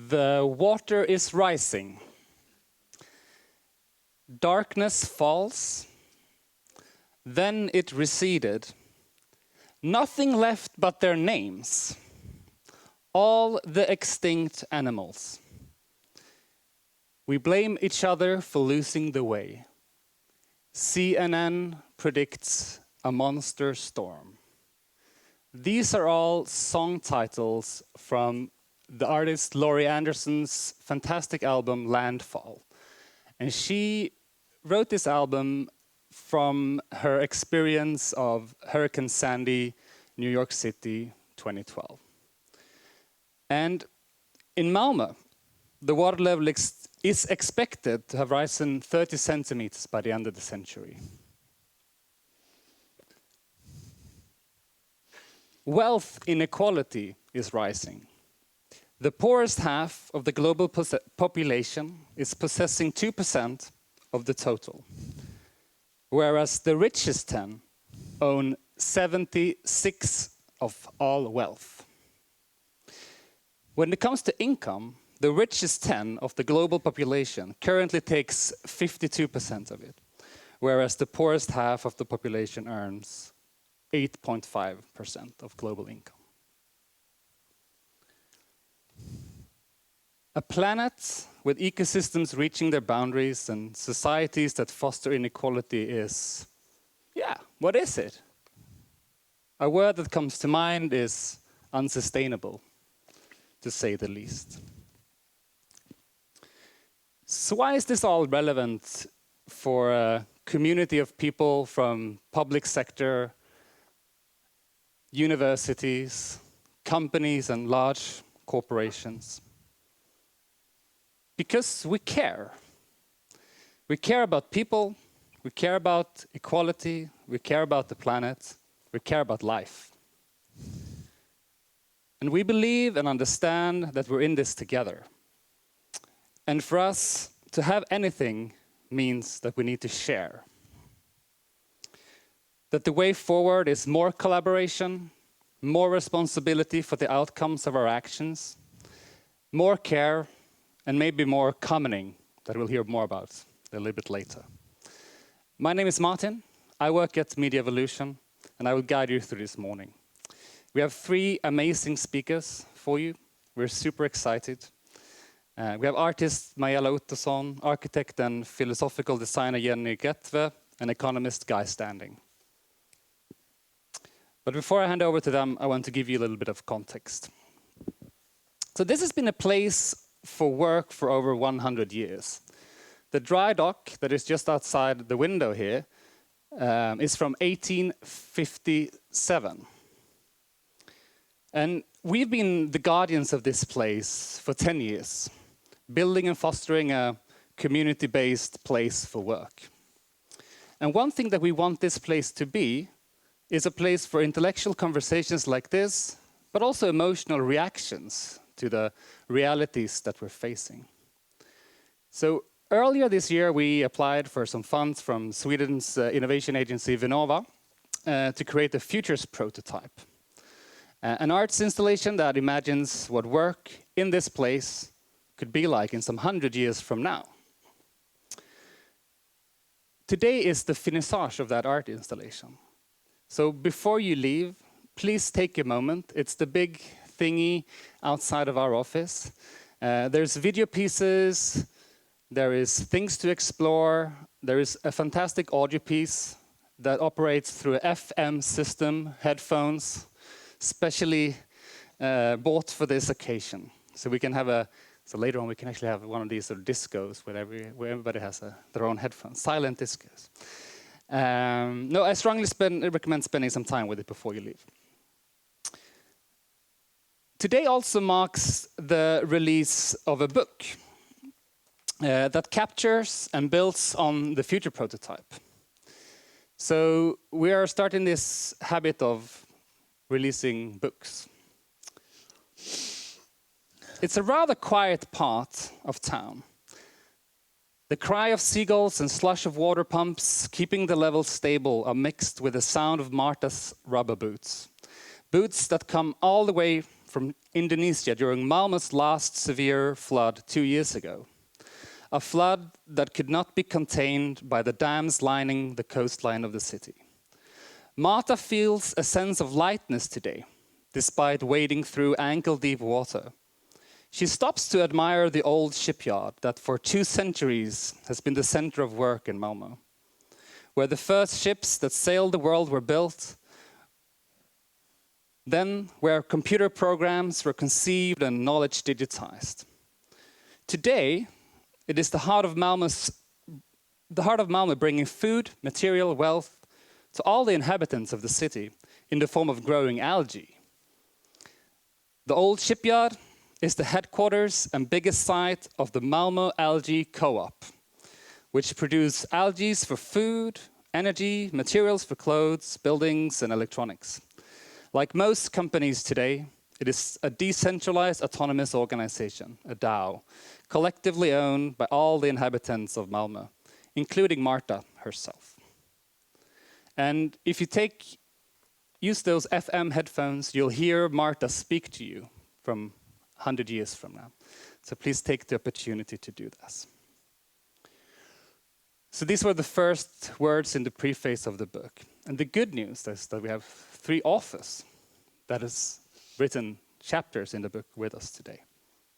The water is rising. Darkness falls. Then it receded. Nothing left but their names. All the extinct animals. We blame each other for losing the way. CNN predicts a monster storm. These are all song titles from the artist Laurie Anderson's fantastic album Landfall. And she wrote this album from her experience of Hurricane Sandy, New York City, 2012. And in Malmö, the water level is expected to have risen 30 centimeters by the end of the century. Wealth inequality is rising. The poorest half of the global population is possessing 2% of the total, whereas the richest 10 own 76% of all wealth. When it comes to income, the richest 10 of the global population currently takes 52% of it, whereas the poorest half of the population earns 8.5% of global income. A planet with ecosystems reaching their boundaries and societies that foster inequality is, what is it? A word that comes to mind is unsustainable, to say the least. So why is this all relevant for a community of people from public sector, universities, companies and large corporations? Because we care. We care about people, we care about equality, we care about the planet, we care about life. And we believe and understand that we're in this together. And for us, to have anything means that we need to share. That the way forward is more collaboration, more responsibility for the outcomes of our actions, more care, and maybe more commenting that we'll hear more about a little bit later. My name is Martin. I work at Media Evolution, and I will guide you through this morning. We have 3 amazing speakers for you. We're super excited. We have artist Mariella Ottosson, architect and philosophical designer Grettve, and economist Guy Standing. But before I hand over to them, I want to give you a little bit of context. So this has been a place for work for over 100 years. The dry dock that is just outside the window here is from 1857. And we've been the guardians of this place for 10 years, building and fostering a community-based place for work. And one thing that we want this place to be is a place for intellectual conversations like this, but also emotional reactions to the realities that we're facing. So earlier this year, we applied for some funds from Sweden's innovation agency Vinnova to create a futures prototype. An arts installation that imagines what work in this place could be like in some 100 years from now. Today is the finissage of that art installation. So before you leave, please take a moment. It's the big thingy outside of our office. There's video pieces, there is things to explore, there is a fantastic audio piece that operates through an FM system, headphones, specially bought for this occasion. So we can have so later on we can actually have one of these sort of discos where everybody has their own headphones, silent discos. No, I strongly recommend spending some time with it before you leave. Today also marks the release of a book that captures and builds on the future prototype. So we are starting this habit of releasing books. It's a rather quiet part of town. The cry of seagulls and slush of water pumps keeping the level stable are mixed with the sound of Marta's rubber boots. Boots that come all the way from Indonesia during Malmö's last severe flood 2 years ago. A flood that could not be contained by the dams lining the coastline of the city. Marta feels a sense of lightness today, despite wading through ankle-deep water. She stops to admire the old shipyard that for 2 centuries has been the center of work in Malmö, where the first ships that sailed the world were built, then where computer programs were conceived and knowledge digitized. Today, it is the heart of Malmö bringing food, material, wealth to all the inhabitants of the city in the form of growing algae. The old shipyard is the headquarters and biggest site of the Malmö Algae Co-op, which produce algae for food, energy, materials for clothes, buildings, and electronics. Like most companies today, it is a decentralized autonomous organization, a DAO, collectively owned by all the inhabitants of Malmö, including Marta herself. And if you use those FM headphones, you'll hear Marta speak to you from 100 years from now. So please take the opportunity to do this. So these were the first words in the preface of the book. And the good news is that we have 3 authors that has written chapters in the book with us today.